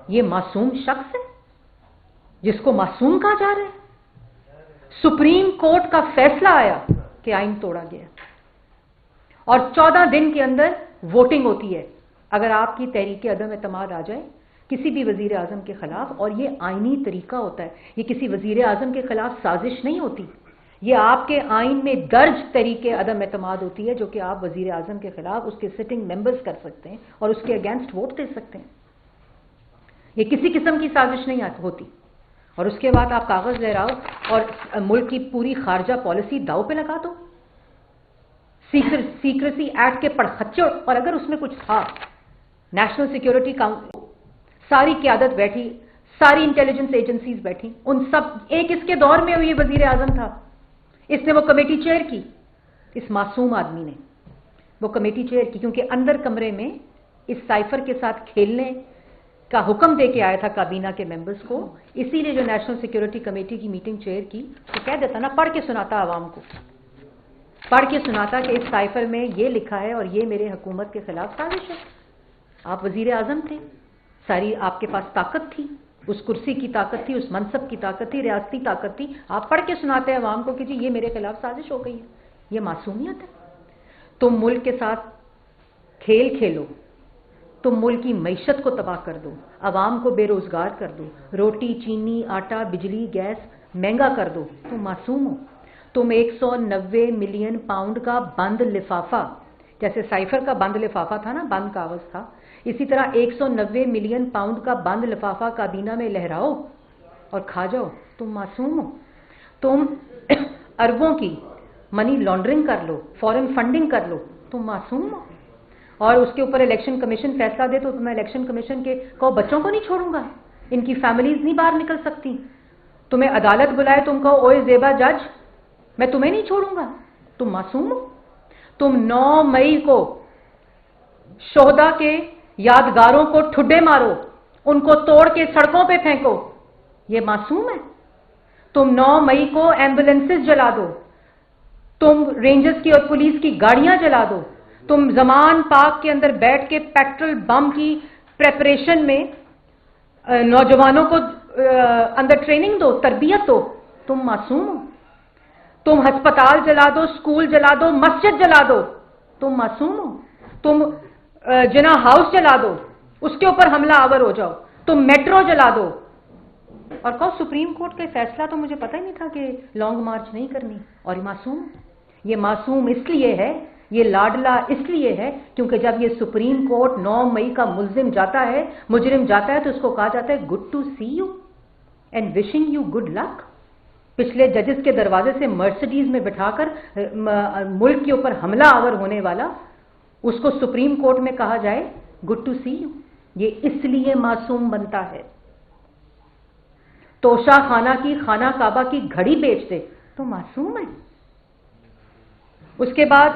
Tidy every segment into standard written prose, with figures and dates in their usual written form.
یہ معصوم شخص ہے جس کو معصوم کہا جا رہا ہے؟ سپریم کورٹ کا فیصلہ آیا کہ آئین توڑا گیا اور 14 دن کے اندر ووٹنگ ہوتی ہے اگر آپ کی تحریک عدم اعتماد آ جائے کسی بھی وزیر اعظم کے خلاف، اور یہ آئینی طریقہ ہوتا ہے، یہ کسی وزیر اعظم کے خلاف سازش نہیں ہوتی، یہ آپ کے آئین میں درج تحریک عدم اعتماد ہوتی ہے جو کہ آپ وزیر اعظم کے خلاف اس کے سٹنگ ممبرز کر سکتے ہیں اور اس کے اگینسٹ ووٹ دے سکتے ہیں۔ یہ کسی قسم کی سازش نہیں ہوتی، اور اس کے بعد آپ کاغذ لہراؤ اور ملک کی پوری خارجہ پالیسی داؤ پہ لگا دو، سیکریسی ایکٹ کے پڑخچڑ، اور اگر اس میں کچھ تھا، نیشنل سیکیورٹی کاؤنسل ساری قیادت بیٹھی، ساری انٹیلیجنس ایجنسیز بیٹھی، ان سب ایک اس کے دور میں یہ وزیر اعظم تھا، اس نے وہ کمیٹی چیئر کی، اس معصوم آدمی نے وہ کمیٹی چیئر کی، کیونکہ اندر کمرے میں اس سائفر کے ساتھ کھیلنے کا حکم دے کے آیا تھا کابینہ کے ممبرز کو، اسی لیے جو نیشنل سیکیورٹی کمیٹی کی میٹنگ چیئر کی تو کہہ دیتا نا، پڑھ کے سناتا عوام کو، پڑھ کے سناتا کہ اس سائفر میں یہ لکھا ہے اور یہ میرے حکومت کے خلاف سازش ہے۔ آپ وزیر اعظم تھے، ساری آپ کے پاس طاقت تھی، اس کرسی کی طاقت تھی، اس منصب کی طاقت تھی، ریاستی طاقت تھی، آپ پڑھ کے سناتے ہیں عوام کو کہ جی یہ میرے خلاف سازش ہو گئی ہے۔ یہ معصومیت ہے؟ تم ملک کے ساتھ کھیل کھیلو، تم ملک کی معیشت کو تباہ کر دو، عوام کو بے روزگار کر دو، روٹی چینی آٹا بجلی گیس مہنگا کر دو، تم معصوم ہو۔ تم 190 ملین پاؤنڈ کا بند لفافہ، جیسے سائفر کا بند لفافہ تھا نا، بند کاغذ تھا، اسی طرح 190 ملین پاؤنڈ کا بند لفافہ کابینہ میں لہراؤ اور کھا جاؤ، تم معصوم ہو۔ تم اربوں کی منی لانڈرنگ کر لو، فورن فنڈنگ کر لو، تم معصوم ہو۔ اور اس کے اوپر الیکشن کمیشن فیصلہ دے تو میں الیکشن کمیشن کے کو بچوں کو نہیں چھوڑوں گا، ان کی فیملیز نہیں باہر نکل سکتی۔ تمہیں عدالت بلائے، تم کہو اوئے زیبا جج، میں تمہیں نہیں چھوڑوں گا، تم معصوم ہو۔ تم 9 مئی کو شہداء کے یادگاروں کو ٹھڈے مارو، ان کو توڑ کے سڑکوں پہ پھینکو، یہ معصوم ہے؟ تم 9 مئی کو ایمبولینسز جلا دو، تم رینجرز کی اور پولیس کی گاڑیاں جلا دو، تم زمان پاک کے اندر بیٹھ کے پیٹرول بم کی پریپریشن میں نوجوانوں کو اندر ٹریننگ دو، تربیت دو، تم معصوم ہو۔ تم ہسپتال جلا دو، سکول جلا دو، مسجد جلا دو، تم معصوم ہو۔ تم جنا ہاؤس جلا دو، اس کے اوپر حملہ آور ہو جاؤ، تم میٹرو جلا دو اور کہو سپریم کورٹ کا فیصلہ تو مجھے پتہ ہی نہیں تھا کہ لانگ مارچ نہیں کرنی، اور یہ معصوم اس لیے ہے، یہ لاڈلا اس لیے ہے کیونکہ جب یہ سپریم کورٹ 9 مئی کا مجرم جاتا ہے تو اس کو کہا جاتا ہے good to see you and wishing you good luck. پچھلے ججز کے دروازے سے مرسڈیز میں بٹھا کر ملک کے اوپر حملہ آور ہونے والا، اس کو سپریم کورٹ میں کہا جائے گڈ ٹو سی یو، یہ اس لیے معصوم بنتا ہے۔ توشہ خانہ کی خانہ کعبہ کی گھڑی بیچ دے تو معصوم ہے۔ اس کے بعد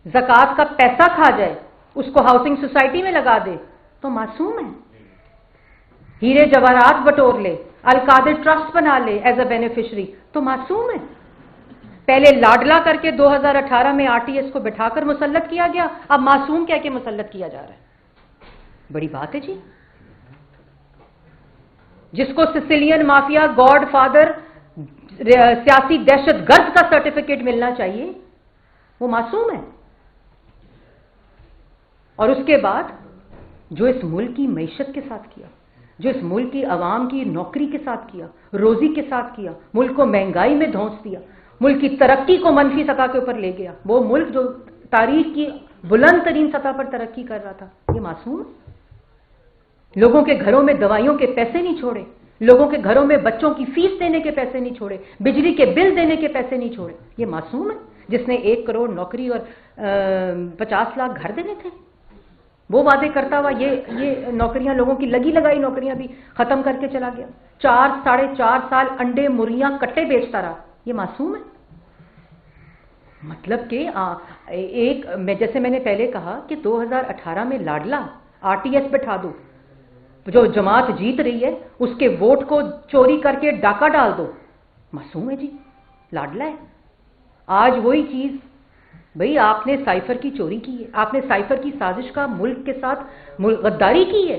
زکوٰۃ کا پیسہ کھا جائے، اس کو ہاؤسنگ سوسائٹی میں لگا دے تو معصوم ہے۔ ہیرے جواہرات بٹور لے، القادر ٹرسٹ بنا لے ایز اے بینیفیشری تو معصوم ہے۔ پہلے لاڈلا کر کے 2018 میں RTS کو بٹھا کر مسلط کیا گیا، اب معصوم کہہ کے مسلط کیا جا رہا ہے، بڑی بات ہے جی۔ جس کو سسیلین مافیا گاڈ فادر سیاسی دہشت گرد کا سرٹیفکیٹ ملنا چاہیے، وہ معصوم ہے۔ اور اس کے بعد جو اس ملک کی معیشت کے ساتھ کیا، جو اس ملک کی عوام کی نوکری کے ساتھ کیا، روزی کے ساتھ کیا، ملک کو مہنگائی میں دھونس دیا، ملک کی ترقی کو منفی سطح کے اوپر لے گیا، وہ ملک جو تاریخ کی بلند ترین سطح پر ترقی کر رہا تھا، یہ معصوم ہے۔ لوگوں کے گھروں میں دوائیوں کے پیسے نہیں چھوڑے، لوگوں کے گھروں میں بچوں کی فیس دینے کے پیسے نہیں چھوڑے، بجلی کے بل دینے کے پیسے نہیں چھوڑے، یہ معصوم ہے۔ جس نے 1 کروڑ نوکری اور 50 لاکھ گھر دینے تھے، وہ وعدے کرتا ہوا یہ نوکریاں، لوگوں کی لگی لگائی نوکریاں بھی ختم کر کے چلا گیا، 4.5 سال انڈے مریاں کٹے بیچتا رہا، یہ معصوم ہے۔ مطلب کہ جیسے میں نے پہلے کہا کہ 2018 میں لاڈلا RTS بٹھا دو، جو جماعت جیت رہی ہے اس کے ووٹ کو چوری کر کے ڈاکہ ڈال دو، معصوم ہے جی، لاڈلا ہے۔ آج وہی چیز، بھئی آپ نے سائفر کی چوری کی ہے، آپ نے سائفر کی سازش کا ملک کے ساتھ غداری کی ہے،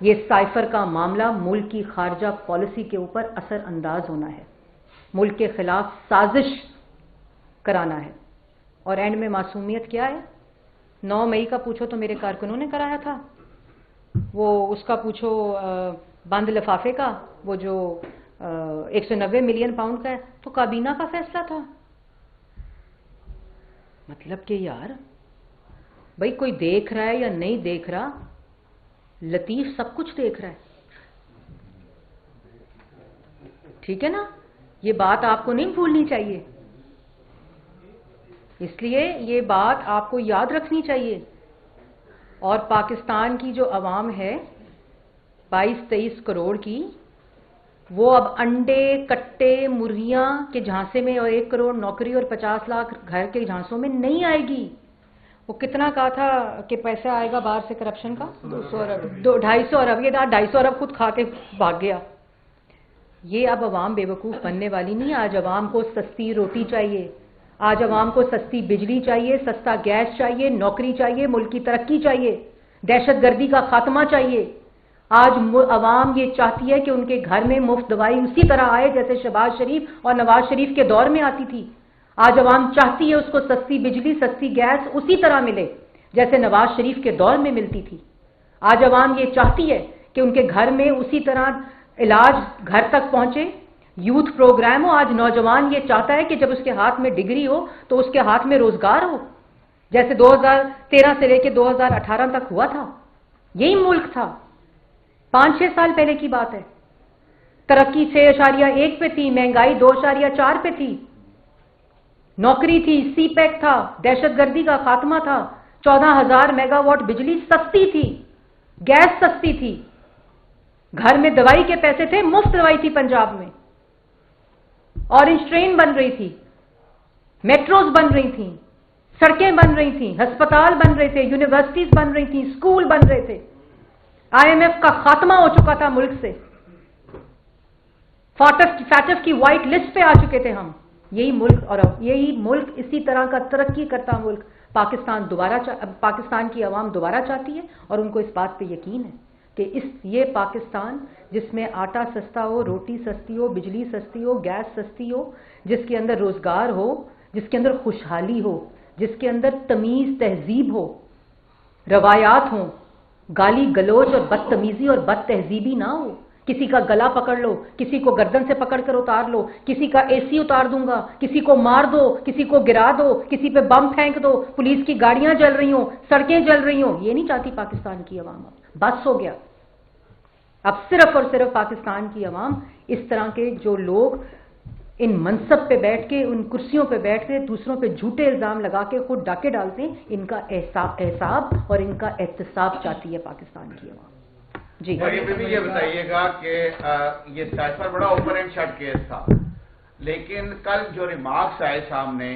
یہ سائفر کا معاملہ ملک کی خارجہ پالیسی کے اوپر اثر انداز ہونا ہے، ملک کے خلاف سازش کرانا ہے، اور اینڈ میں معصومیت کیا ہے؟ 9 مئی کا پوچھو تو میرے کارکنوں نے کرایا تھا، وہ اس کا پوچھو بند لفافے کا، وہ جو 190 ملین پاؤنڈ کا ہے، تو کابینہ کا فیصلہ تھا۔ مطلب کہ یار بھائی کوئی دیکھ رہا ہے یا نہیں دیکھ رہا، لطیف سب کچھ دیکھ رہا ہے، ٹھیک ہے نا؟ یہ بات آپ کو نہیں بھولنی چاہیے، اس لیے یہ بات آپ کو یاد رکھنی چاہیے۔ اور پاکستان کی جو عوام ہے 22-23 کروڑ کی، وہ اب انڈے کٹے مرغیاں کے جھانسے میں اور 1 کروڑ نوکری اور 50 لاکھ گھر کے جھانسوں میں نہیں آئے گی۔ وہ کتنا کہا تھا کہ پیسہ آئے گا باہر سے کرپشن کا؟ 200 ارب 250 ارب، یہ 250 ارب خود کھا کے بھاگ گیا۔ یہ اب عوام بیوقوف بننے والی نہیں۔ آج عوام کو سستی روٹی چاہیے، آج عوام کو سستی بجلی چاہیے، سستا گیس چاہیے، نوکری چاہیے، ملک کی ترقی چاہیے، دہشت گردی کا خاتمہ چاہیے۔ آج عوام یہ چاہتی ہے کہ ان کے گھر میں مفت دوائی اسی طرح آئے جیسے شہباز شریف اور نواز شریف کے دور میں آتی تھی۔ آج عوام چاہتی ہے اس کو سستی بجلی، سستی گیس اسی طرح ملے جیسے نواز شریف کے دور میں ملتی تھی۔ آج عوام یہ چاہتی ہے کہ ان کے گھر میں اسی طرح علاج گھر تک پہنچے، یوتھ پروگرام ہو۔ آج نوجوان یہ چاہتا ہے کہ جب اس کے ہاتھ میں ڈگری ہو تو اس کے ہاتھ میں روزگار ہو، جیسے 2013 سے لے کے 2018 تک ہوا تھا۔ یہی ملک تھا، 5-6 سال پہلے کی بات ہے۔ ترقی 6.1 پہ تھی، مہنگائی 2.4 پہ تھی، نوکری تھی، سی پیک تھا، دہشت گردی کا خاتمہ تھا، 14,000 میگا واٹ بجلی سستی تھی، گیس سستی تھی، گھر میں دوائی کے پیسے تھے، مفت دوائی تھی پنجاب میں، اورنج ٹرین بن رہی تھی، میٹروز بن رہی تھیں، سڑکیں بن رہی تھیں، ہسپتال بن رہے تھے، یونیورسٹیز بن رہی تھیں، اسکول بن رہے تھے، IMF کا خاتمہ ہو چکا تھا ملک سے، فیٹف کی وائٹ لسٹ پہ آ چکے تھے ہم۔ یہی ملک، اور یہی ملک اسی طرح کا ترقی کرتا ملک پاکستان کی عوام دوبارہ چاہتی ہے، اور ان کو اس بات پہ یقین ہے کہ یہ پاکستان جس میں آٹا سستا ہو، روٹی سستی ہو، بجلی سستی ہو، گیس سستی ہو، جس کے اندر روزگار ہو، جس کے اندر خوشحالی ہو، جس کے اندر تمیز تہذیب ہو، روایات ہوں، گالی گلوچ اور بدتمیزی اور بد تہذیبی نہ ہو، کسی کا گلا پکڑ لو، کسی کو گردن سے پکڑ کر اتار لو، کسی کا AC اتار دوں گا، کسی کو مار دو، کسی کو گرا دو، کسی پہ بم پھینک دو، پولیس کی گاڑیاں جل رہی ہوں، سڑکیں جل رہی ہوں۔ یہ نہیں چاہتی پاکستان کی عوام، بس ہو گیا۔ اب صرف اور صرف پاکستان کی عوام اس طرح کے جو لوگ ان منصب پہ بیٹھ کے، ان کرسیوں پہ بیٹھ کے دوسروں پہ جھوٹے الزام لگا کے خود ڈاکے ڈالتے ہیں، ان کا احساب اور ان کا احتساب چاہتی ہے پاکستان کی عوام۔ جی یہ بتائیے گا کہ یہ سائفر بڑا اوپن اینڈ شٹ کیس تھا، لیکن کل جو ریمارکس آئے سامنے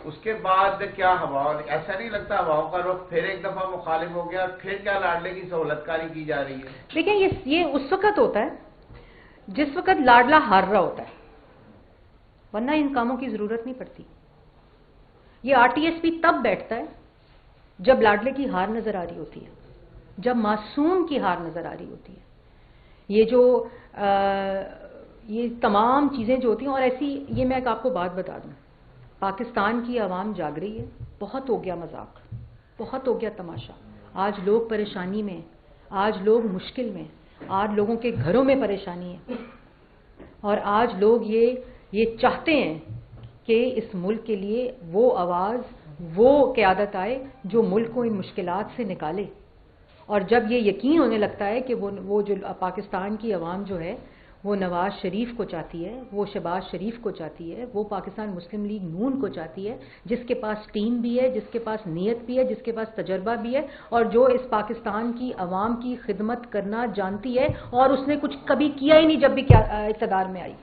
اس کے بعد کیا ہوا؟ ایسا نہیں لگتا ہواؤں کا رخ پھر ایک دفعہ مخالف ہو گیا؟ پھر کیا لاڈلے کی سہولت کاری کی جا رہی ہے؟ دیکھیں یہ اس وقت ہوتا ہے جس وقت لاڈلا ہار رہا ہوتا ہے، ورنہ ان کاموں کی ضرورت نہیں پڑتی۔ یہ RTSP تب بیٹھتا ہے جب لاڈلے کی ہار نظر آ رہی ہوتی ہے، جب معصوم کی ہار نظر آ رہی ہوتی ہے۔ یہ تمام چیزیں جو ہوتی ہیں، اور ایسی یہ میں آپ کو بات بتا دوں، پاکستان کی عوام جاگ رہی ہے۔ بہت ہو گیا مذاق، بہت ہو گیا تماشا۔ آج لوگ پریشانی میں، آج لوگ مشکل میں، آج لوگوں کے گھروں میں پریشانی ہے، اور آج لوگ یہ چاہتے ہیں کہ اس ملک کے لیے وہ آواز، وہ قیادت آئے جو ملک کو ان مشکلات سے نکالے۔ اور جب یہ یقین ہونے لگتا ہے کہ وہ جو پاکستان کی عوام جو ہے وہ نواز شریف کو چاہتی ہے، وہ شہباز شریف کو چاہتی ہے، وہ پاکستان مسلم لیگ نون کو چاہتی ہے، جس کے پاس ٹیم بھی ہے، جس کے پاس نیت بھی ہے، جس کے پاس تجربہ بھی ہے، اور جو اس پاکستان کی عوام کی خدمت کرنا جانتی ہے، اور اس نے کچھ کبھی کیا ہی نہیں جب بھی اقتدار میں آئی۔